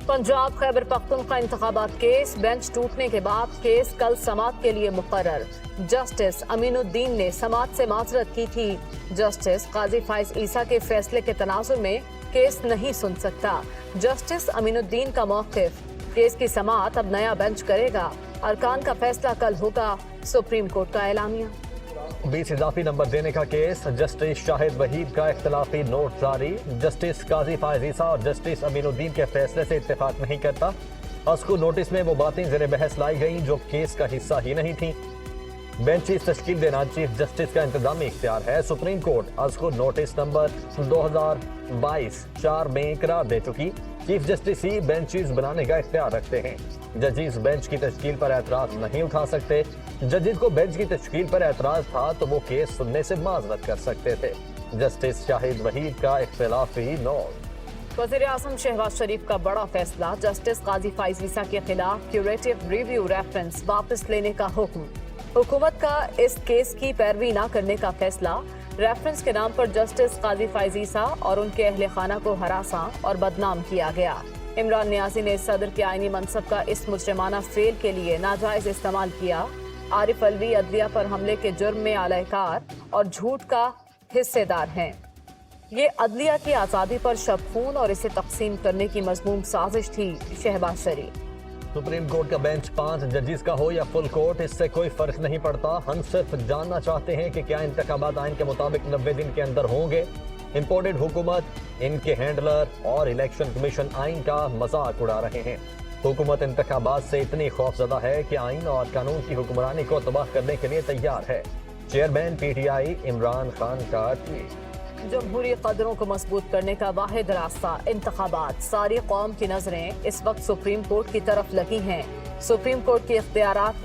पंजाब खैबर पख्तूनख्वा इंतखाबात case, bench टूटने के बाद केस कल समाअत के लिए मुकर्रर। जस्टिस अमीनुद्दीन ने समाअत से माजरत की थी। जस्टिस काजी फाइज ईसा के फैसले के तनाजुर में केस नहीं सुन सकता। जस्टिस अमीनुद्दीन का मौक़िफ़, केस की समाअत अब नया बेंच करेगा। अरकान का फैसला कल होगा। सुप्रीम कोर्ट का एलानिया। 20 इजाफी नंबर देने का केस, जस्टिस शाहिद वहीद का इख्तलाफी नोट जारी। जस्टिस काजी फाइज ईसा और जस्टिस अमीनुद्दीन के फैसले से इत्तेफाक नहीं करता। अस्कू नोटिस में वो बातें ज़ेर बहस लाई गईं जो केस का हिस्सा ही नहीं थी। बेंचेस तश्कील देना चीफ जस्टिस का इंतजामी इख्तियार है। सुप्रीम कोर्ट अस्कू नोटिस नंबर 2022-4 में करार दे चुकी। चीफ जस्टिस ही बेंचेस बनाने का इख्तियार रखते हैं। जजेस बेंच की तश्कील पर एतराज नहीं उठा सकते। जजेस को बेंच की तश्कील पर एतराज था तो वो केस सुनने से माजरत कर सकते थे। जस्टिस शाहिद वहीद का इख्तिलाफी नोट। वज़ीर आज़म शहबाज शरीफ का बड़ा फैसला, जस्टिस काजी फाइज ईसा के खिलाफ क्यूरेटिव रिव्यू रेफरेंस वापस लेने का हुक्म। हुकूमत का इस केस की पैरवी न करने का फैसला। रेफरेंस के नाम पर जस्टिस काजी फाइज ईसा और उनके अहले खाना को हरासा और बदनाम किया गया। इमरान नियाज़ी ने सदर के आईनी मनसब का इस मुजरिमाना फेल के लिए नाजायज इस्तेमाल किया। आरिफ अलवी अदलिया पर हमले के जुर्म में आलाकार और झूठ का हिस्सेदार हैं। ये अदलिया की आज़ादी पर शबखून और इसे तकसीम करने की मज़मूम साजिश थी। शहबाज शरीफ। सुप्रीम कोर्ट का बेंच 5 जजेस का हो या फुल कोर्ट, इससे कोई फर्क नहीं पड़ता। हम सिर्फ जानना चाहते हैं कि क्या इंतखाबात आइन के मुताबिक 90 दिन के अंदर होंगे। इम्पोर्टेड हुकूमत, इनके हैंडलर और इलेक्शन कमीशन आइन का मजाक उड़ा रहे हैं। हुकूमत इंतखाबात से इतनी खौफजदा है कि आइन और कानून की हुक्मरानी को तबाह करने के लिए तैयार है। चेयरमैन PTI इमरान खान का ट्वीट। जमहूरी कदरों को मजबूत करने का वाहिद रास्ता इंतखाबात। सारी कौम की नजरें इस वक्त सुप्रीम कोर्ट की तरफ लगी हैं। सुप्रीम कोर्ट के इख्तियारात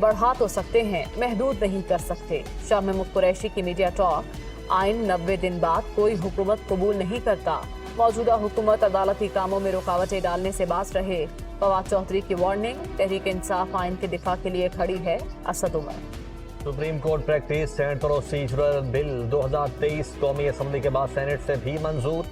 बढ़ा तो सकते हैं, महदूद नहीं कर सकते। शाह महमूद कुरैशी की मीडिया टॉक। आइन 90 दिन बाद कोई हुकूमत कबूल नहीं करता। मौजूदा हुकूमत अदालती कामों में रुकावटें डालने से बाज रहे। फवाद चौधरी की वार्निंग। तहरीक इंसाफ आइन के दिफा के लिए खड़ी है। Asad Umar. Supreme Court practice and procedural bill 2023 कौमी असम्बली के बाद सेनेट से भी मंजूर।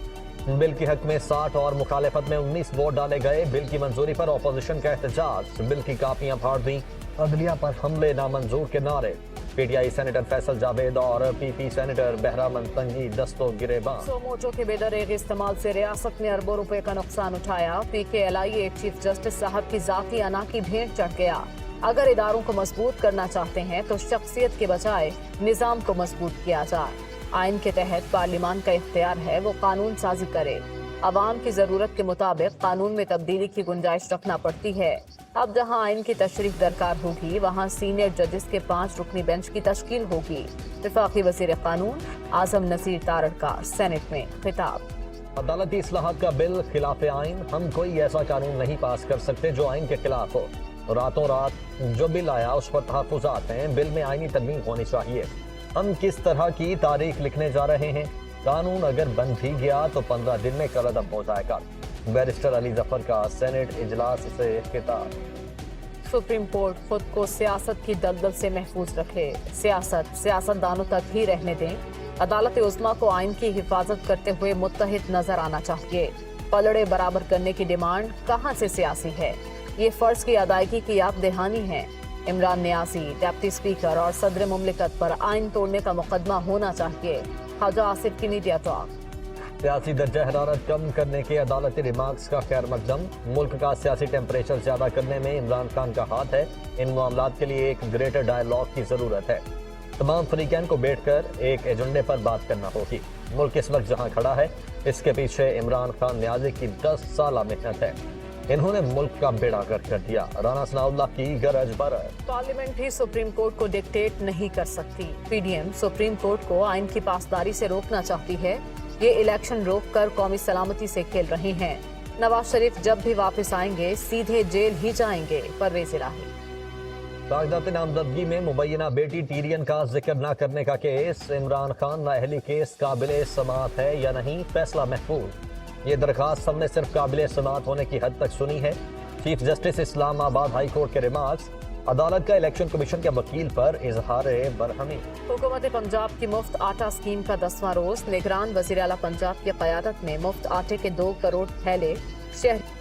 बिल के हक में 60 और मुखालिफत में 19 वोट डाले गए। बिल की मंजूरी पर अपोजिशन का एहतजाज। बिल की कापियां फाड़ दी। अदलिया पर हमले नामंजूर के नारे। PTI सेनेटर फैसल जावेद और PP सेनेटर बहरामंद तंगी दस्तों गिरेबान। सोमोटो के बेदरेग इस्तेमाल से रियासत ने अरबों रुपए का नुकसान उठाया। PKLI एक चीफ जस्टिस साहब की जाती अना की भेंट चढ़ गया। अगर इदारों को मजबूत करना चाहते हैं तो शख्सियत के बजाय निज़ाम को मजबूत किया जाए। आइन के तहत पार्लियामान का इख्तियार है वो कानून साजी करे। अवाम की जरूरत के मुताबिक कानून में तब्दीली की गुंजाइश रखना पड़ती है। अब जहां आइन की तशरीफ दरकार होगी वहां सीनियर जजेस के 5 रुकनी बेंच की तश्कील होगी। वफाकी वज़ीर कानून आजम नसीर तारड़ का सेनेट में खिताब। अदालती इस्लाहात का बिल खिलाफ आइन। हम कोई ऐसा कानून नहीं पास कर सकते जो आइन के खिलाफ हो। रातों रात जो बिल आया उस पर तहफ़्फ़ुज़ात हैं। बिल में आइनी तरमीम होनी चाहिए। हम किस तरह की तारीख लिखने जा रहे हैं? कानून अगर बन भी गया तो 15 दिन में कलअदम हो जाएगा। बैरिस्टर अली जफर का सेनेट इजलास से खिताब। सुप्रीम कोर्ट खुद को सियासत की दलदल से महफूज रखे। सियासतदानों तक ही रहने दें। अदालत उज़्मा को आइन की हिफाजत करते हुए मुत्तहिद नजर आना चाहिए। पलड़े बराबर करने की डिमांड कहाँ से सियासी है? ये फर्ज की अदायगी की याद दहानी है। इमरान नियाज़ी, डिप्टी स्पीकर और सदर मुमलिकत पर आइन तोड़ने का मुकदमा होना चाहिए। ख्वाजा आसिफ की मीडिया टॉक। सियासी दर्जा हरारत कम करने के अदालती रिमार्क्स का खैर मकदम। मुल्क का सियासी टेम्परेचर ज्यादा करने में इमरान खान का हाथ है। इन मामलात के लिए एक ग्रेटर डायलॉग की जरूरत है। तमाम फरीकैन को बैठकर एक एजेंडे पर बात करना होगी। मुल्क इस वक्त जहाँ खड़ा है इसके पीछे इमरान खान नियाज़ी की 10 साल मेहनत है। इन्होंने मुल्क का बेड़ा गर्क कर दिया। राना सनाउल्लाह की गरज बरज। पार्लियामेंट ही सुप्रीम कोर्ट को डिक्टेट नहीं कर सकती। PDM सुप्रीम कोर्ट को आइन की पासदारी से रोकना चाहती है। ये इलेक्शन रोककर कौमी सलामती से खेल रहे हैं। नवाज शरीफ जब भी वापस आएंगे सीधे जेल ही जाएंगे। परवेज इलाही। कागजात नामजदगी में मुबैना बेटी टीरियन का जिक्र न करने का केस। इमरान खान नाअहली केस काबिल समाअत है या नहीं, फैसला महफूज। ये दरखास्त हमने सिर्फ काबिल समाअत होने की हद तक सुनी है। Chief justice Islamabad high court के रिमार्क्स। अदालत का इलेक्शन कमीशन के वकील पर इजहार बरहमी। हुकूमत पंजाब की मुफ्त आटा स्कीम का 10वां रोज। निगरान वज़ीर आला पंजाब की क़यादत में मुफ्त आटे के 2 करोड़ थैले शहर